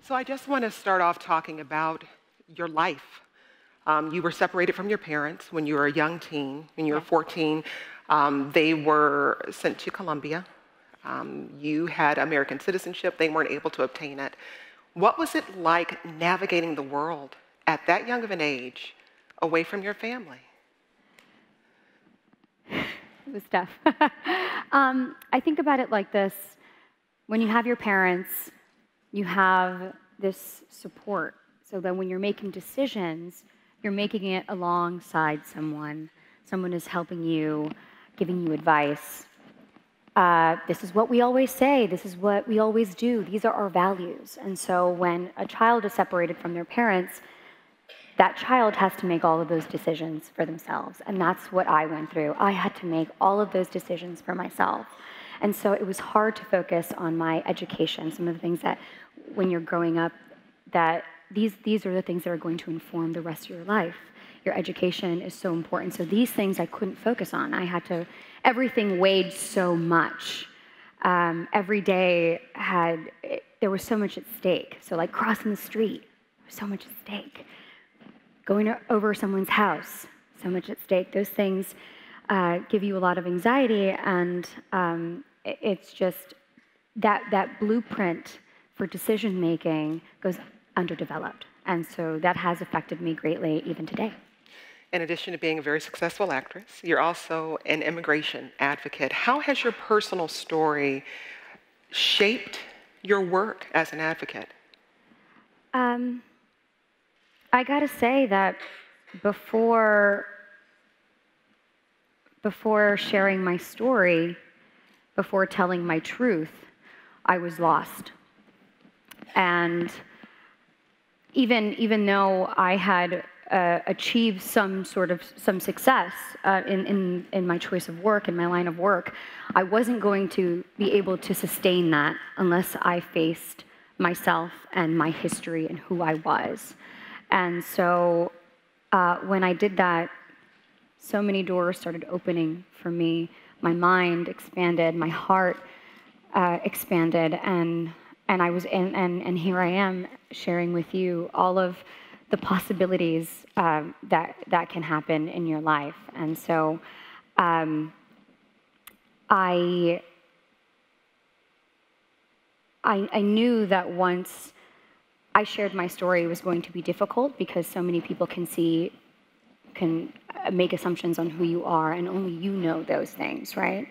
So I just want to start off talking about your life. You were separated from your parents when you were a young teen. When you were 14, they were sent to Colombia. You had American citizenship. They weren't able to obtain it. What was it like navigating the world at that young of an age away from your family? It was tough. I think about it like this. When you have your parents, you have this support. So that when you're making decisions, you're making it alongside someone. Someone is helping you, giving you advice. This is what we always say. This is what we always do. These are our values. And so when a child is separated from their parents, that child has to make all of those decisions for themselves. And that's what I went through. I had to make all of those decisions for myself. And so it was hard to focus on my education, some of the things that when you're growing up, that these are the things that are going to inform the rest of your life. Your education is so important. So these things I couldn't focus on. I had to, everything weighed so much. Every day there was so much at stake. So like crossing the street, there was so much at stake. Going over someone's house, so much at stake. Those things give you a lot of anxiety, and it's just that blueprint for decision making goes underdeveloped. And so that has affected me greatly even today. In addition to being a very successful actress, you're also an immigration advocate. How has your personal story shaped your work as an advocate? I gotta say that before sharing my story, before telling my truth, I was lost. And even though I had achieved some success in my choice of work, in my line of work, I wasn't going to be able to sustain that unless I faced myself and my history and who I was. And so when I did that, so many doors started opening for me. My mind expanded, my heart expanded, and I was and here I am sharing with you all of the possibilities that can happen in your life. And so I knew that once I shared my story, it was going to be difficult because so many people can make assumptions on who you are, and only you know those things, right?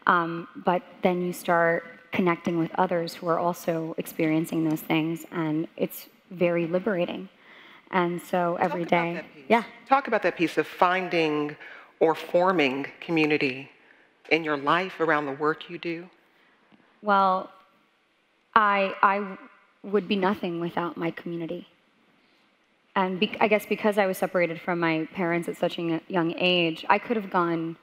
But then you start connecting with others who are also experiencing those things, and it's very liberating. And so every day, yeah. Talk about that piece of finding or forming community in your life around the work you do. Well, I would be nothing without my community. And I guess because I was separated from my parents at such a young age, I could have gone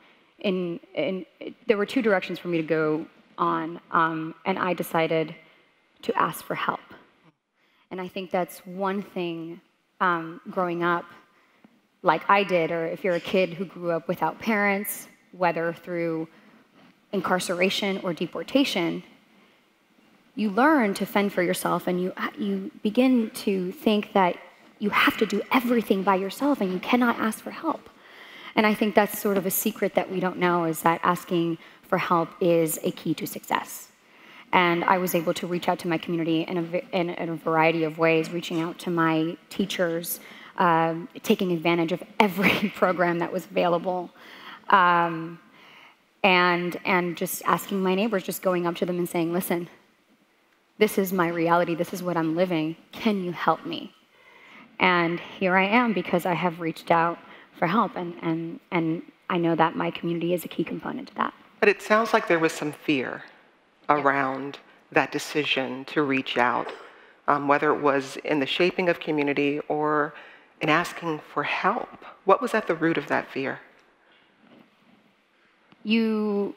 there were two directions for me to go on, and I decided to ask for help. And I think that's one thing growing up like I did, or if you're a kid who grew up without parents, whether through incarceration or deportation, you learn to fend for yourself, and you begin to think that you have to do everything by yourself and you cannot ask for help. And I think that's sort of a secret that we don't know, is that asking for help is a key to success. And I was able to reach out to my community in a variety of ways, reaching out to my teachers, taking advantage of every program that was available, and just asking my neighbors, just going up to them and saying, listen, this is my reality, this is what I'm living, can you help me? And here I am because I have reached out for help, and I know that my community is a key component to that. But it sounds like there was some fear around that decision to reach out, whether it was in the shaping of community or in asking for help. What was at the root of that fear? You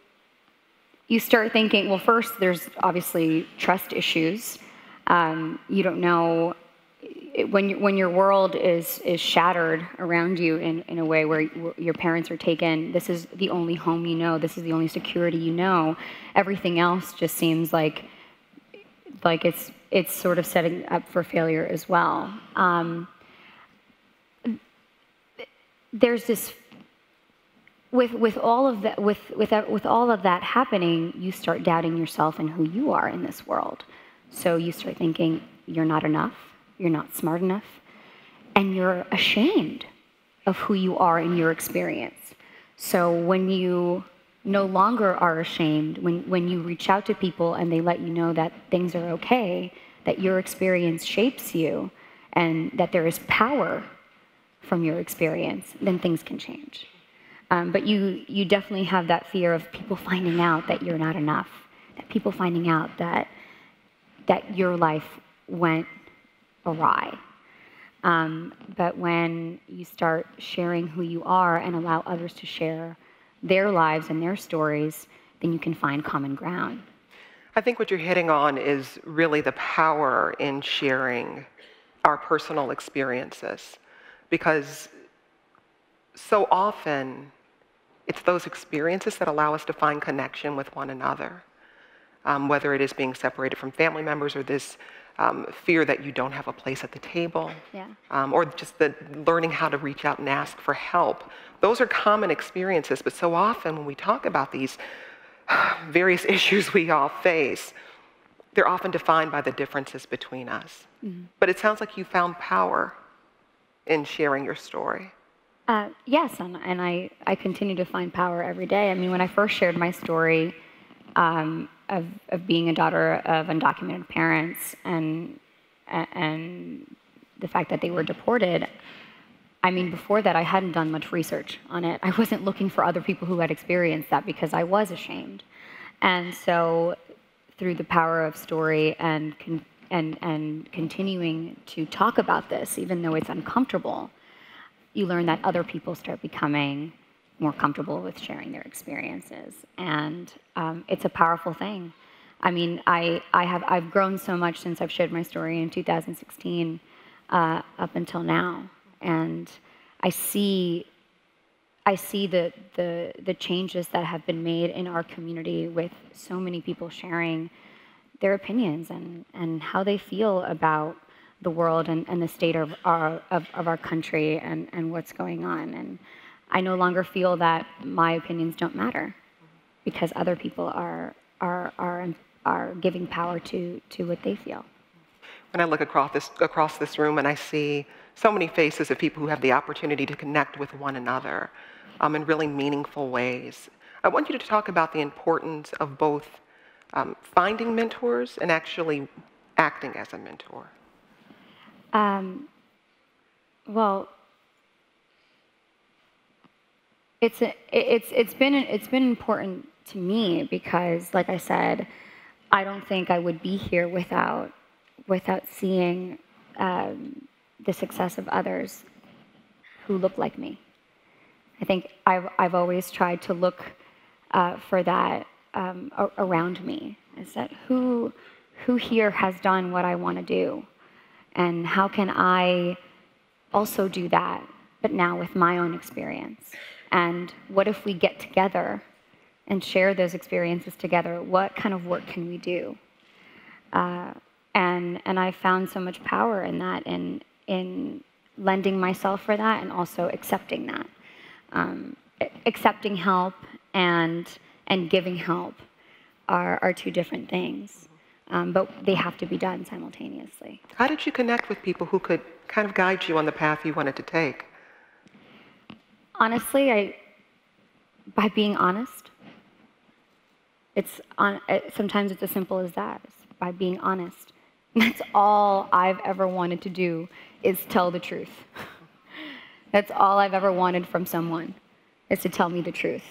start thinking, well, first, there's obviously trust issues. You don't know, when your world is shattered around you in a way where your parents are taken, this is the only home you know, this is the only security you know, everything else just seems like it's it's sort of setting up for failure as well. There's this, with all of that, with all of that happening, you start doubting yourself and who you are in this world. So you start thinking you're not enough, you're not smart enough, and you're ashamed of who you are in your experience. So when you no longer are ashamed, when you reach out to people and they let you know that things are okay, that your experience shapes you, and that there is power from your experience, then things can change. But you definitely have that fear of people finding out that you're not enough, that people finding out that your life went awry. But when you start sharing who you are and allow others to share their lives and their stories, then you can find common ground. I think what you're hitting on is really the power in sharing our personal experiences, because so often it's those experiences that allow us to find connection with one another, whether it is being separated from family members or this fear that you don't have a place at the table, Yeah. or just the learning how to reach out and ask for help. Those are common experiences, but so often when we talk about these various issues we all face, they're often defined by the differences between us. Mm-hmm. But it sounds like you found power in sharing your story. Yes, and I continue to find power every day. I mean, when I first shared my story of being a daughter of undocumented parents and the fact that they were deported, I mean, before that, I hadn't done much research on it. I wasn't looking for other people who had experienced that because I was ashamed. And so through the power of story and continuing to talk about this, even though it's uncomfortable, you learn that other people start becoming more comfortable with sharing their experiences. And it's a powerful thing. I mean, I've grown so much since I've shared my story in 2016 up until now. And I see the changes that have been made in our community with so many people sharing their opinions and how they feel about the world and the state of our country and what's going on. And I no longer feel that my opinions don't matter because other people are giving power to what they feel. When I look across this room and I see so many faces of people who have the opportunity to connect with one another in really meaningful ways, I want you to talk about the importance of both finding mentors and actually acting as a mentor. Well, it's been important to me because, like I said, I don't think I would be here without seeing the success of others who look like me. I think I've always tried to look for that around me. Is that who here has done what I want to do, and how can I also do that, but now with my own experience? And what if we get together and share those experiences together? What kind of work can we do? And I found so much power in that, in lending myself for that, and also accepting that. Accepting help and giving help are two different things, but they have to be done simultaneously. How did you connect with people who could kind of guide you on the path you wanted to take? Honestly, by being honest. Sometimes it's as simple as that. It's by being honest. That's all I've ever wanted to do, is tell the truth. That's all I've ever wanted from someone, is to tell me the truth.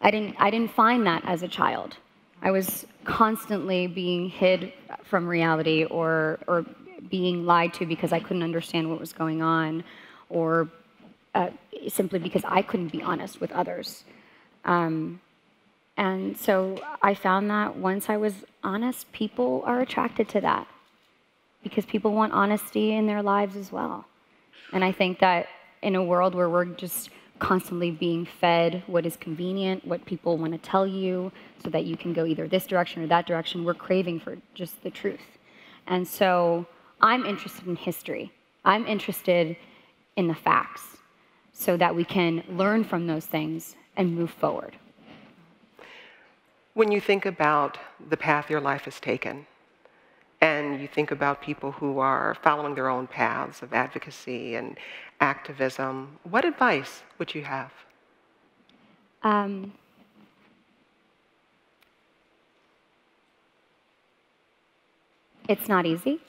I didn't find that as a child. I was constantly being hid from reality or being lied to because I couldn't understand what was going on, or simply because I couldn't be honest with others. And so I found that once I was honest, people are attracted to that because people want honesty in their lives as well. And I think that in a world where we're just constantly being fed what is convenient, what people want to tell you so that you can go either this direction or that direction, we're craving for just the truth. And so I'm interested in history. I'm interested in the facts so that we can learn from those things and move forward. When you think about the path your life has taken, and you think about people who are following their own paths of advocacy and activism, what advice would you have? It's not easy.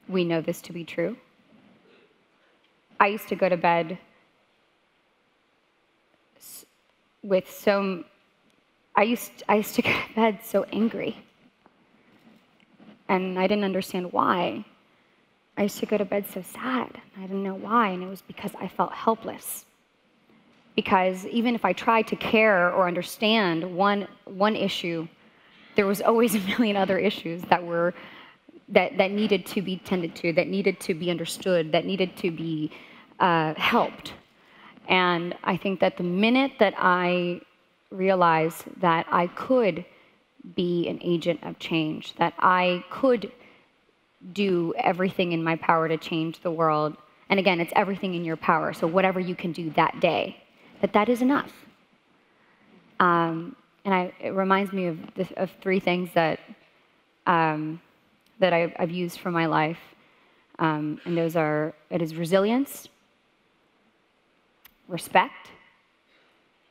We know this to be true. I used to go to bed with I used to go to bed so angry. And I didn't understand why. I used to go to bed so sad. I didn't know why, and it was because I felt helpless. Because even if I tried to care or understand one issue, there was always a million other issues that needed to be tended to, that needed to be understood, that needed to be helped. And I think that the minute that I realized that I could be an agent of change, that I could do everything in my power to change the world, and again, it's everything in your power, so whatever you can do that day, that is enough. It reminds me of three things that I've used for my life, and those are, it is resilience, respect,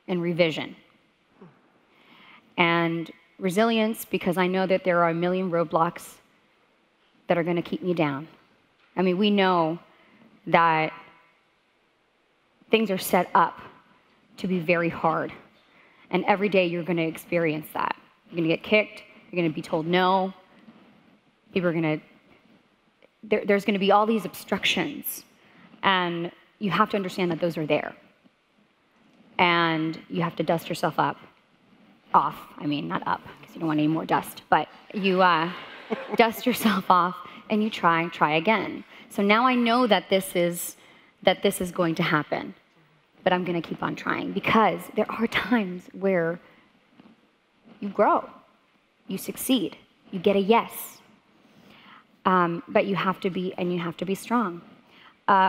and revision. And resilience, because I know that there are a million roadblocks that are going to keep me down. I mean, we know that things are set up to be very hard. And every day you're going to experience that. You're going to get kicked. You're going to be told no. People are going to, there's going to be all these obstructions. And you have to understand that those are there. And you have to dust yourself off. I mean, not up, because you don't want any more dust. But you dust yourself off and you try again. So now I know that this is going to happen. But I'm going to keep on trying, because there are times where you grow, you succeed, you get a yes. But you have to be strong.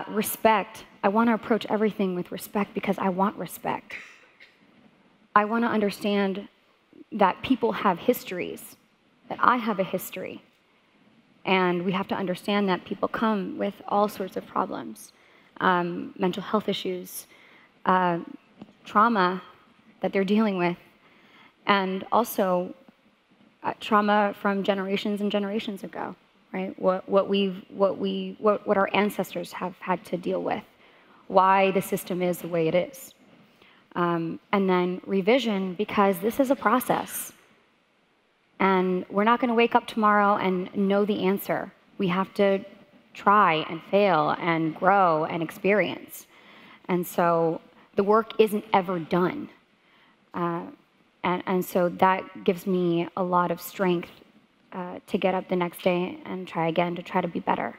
Respect. I want to approach everything with respect because I want respect. I want to understand that people have histories, that I have a history. And we have to understand that people come with all sorts of problems, mental health issues, trauma that they're dealing with, and also trauma from generations and generations ago, right? What our ancestors have had to deal with, why the system is the way it is. And then revision, because this is a process. And we're not going to wake up tomorrow and know the answer. We have to try and fail and grow and experience. And so the work isn't ever done. And so that gives me a lot of strength to get up the next day and try again, to try to be better.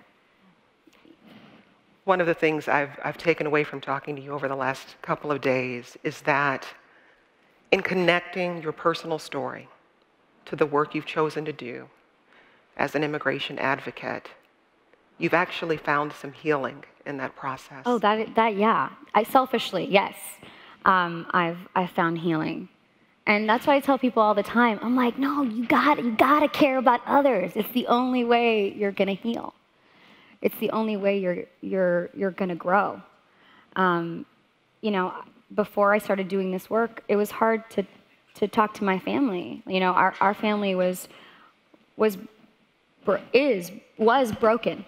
One of the things I've taken away from talking to you over the last couple of days is that in connecting your personal story to the work you've chosen to do as an immigration advocate, you've actually found some healing in that process. Oh, yeah. Selfishly, yes. I've found healing. And that's why I tell people all the time, I'm like, no, you gotta care about others. It's the only way you're gonna heal. It's the only way you're gonna grow. You know, before I started doing this work, it was hard to talk to my family. You know, our family was broken,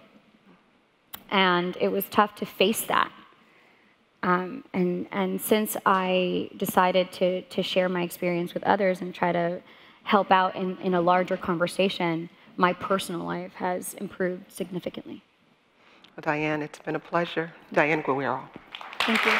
and it was tough to face that. And since I decided to share my experience with others and try to help out in a larger conversation, my personal life has improved significantly. Well, Diane, it's been a pleasure. Diane Guerrero. Thank you.